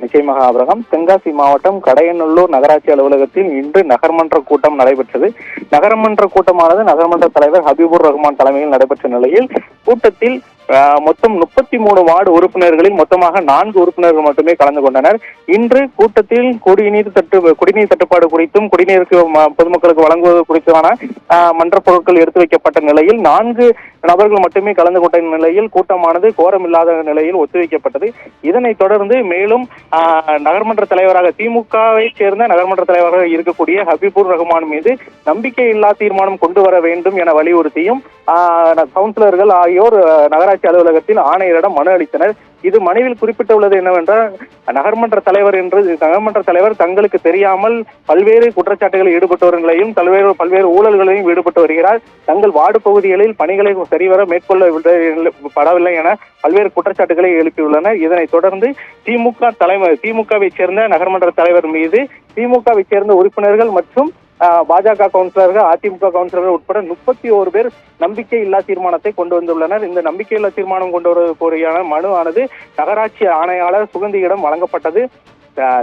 நிச்சயமாக ஆபிரகாம். தென்காசி மாவட்டம் கடையநல்லூர் நகராட்சி அலுவலகத்தில் இன்று நகர்மன்ற கூட்டம் நடைபெற்றது. நகரமன்ற கூட்டமானது நகரமன்ற தலைவர் ஹபீபுர் ரஹ்மான் தலைமையில் நடைபெற்ற நிலையில் கூட்டத்தில் மொத்தம் 33 வார்டு உறுப்பினர்களில் மொத்தமாக 4 உறுப்பினர்கள் மட்டுமே கலந்து கொண்டனர். இன்று கூட்டத்தில் குடிநீர் தட்டுப்பாடு குறித்தும் குடிநீருக்கு பொதுமக்களுக்கு வழங்குவது குறித்தான மன்ற பொருட்கள் எடுத்து வைக்கப்பட்ட நிலையில் 4 நபர்கள் மட்டுமே கலந்து கொண்ட நிலையில் கூட்டமானது கோரம் இல்லாத நிலையில் ஒத்திவைக்கப்பட்டது. இதனைத் தொடர்ந்து மேலும் நகர்மன்ற தலைவராக திமுகவை சேர்ந்த நகர்மன்ற தலைவராக இருக்கக்கூடிய ஹபீபுர் ரஹ்மான் மீது நம்பிக்கையில்லா தீர்மானம் கொண்டு வர வேண்டும் என வலியுறுத்தியும் கவுன்சிலர்கள் ஆகியோர் நகராட்சி அலுவலகத்தில் ஆணையரிடம் மனு அளித்தனர். இது மனுவில் குறிப்பிட்டுள்ளது என்னவென்றால், நகர்மன்ற தலைவர் தங்களுக்கு தெரியாமல் பல்வேறு குற்றச்சாட்டுகளில் ஈடுபட்டவர்களையும் பல்வேறு ஊழல்களையும் ஈடுபட்டு வருகிறார். தங்கள் வார்டு பகுதிகளில் பணிகளை சரிவர மேற்கொள்ளப்படவில்லை என பல்வேறு குற்றச்சாட்டுகளை எழுப்பியுள்ளனர். இதனைத் தொடர்ந்து திமுகவை சேர்ந்த நகர்மன்ற தலைவர் மீது திமுகவை சேர்ந்த உறுப்பினர்கள் மற்றும் பாஜக கவுன்சிலர்கள், அதிமுக கவுன்சிலர்கள் உட்பட 31 பேர் நம்பிக்கை இல்லா தீர்மானத்தை கொண்டு வந்துள்ளனர். இந்த நம்பிக்கையில்லா தீர்மானம் கொண்டு வருவதற்கான மனு ஆனது நகராட்சி ஆணையாளர் சுகந்தியிடம் வழங்கப்பட்டது.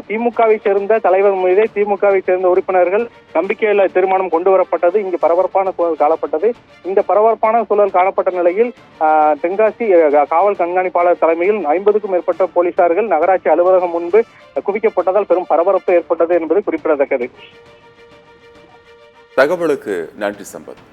திமுகவை சேர்ந்த தலைவர் மீது திமுகவை சேர்ந்த உறுப்பினர்கள் நம்பிக்கையில்லா தீர்மானம் கொண்டு வரப்பட்டது. இங்கு பரபரப்பான சூழல் காணப்பட்டது. இந்த பரபரப்பான சூழல் காணப்பட்ட நிலையில் தென்காசி காவல் கண்காணிப்பாளர் தலைமையில் 50க்கும் மேற்பட்ட போலீசார்கள் நகராட்சி அலுவலகம் முன்பு குவிக்கப்பட்டதால் பெரும் பரபரப்பு ஏற்பட்டது என்பது குறிப்பிடத்தக்கது. தகவலுக்கு நன்றி சம்பத்.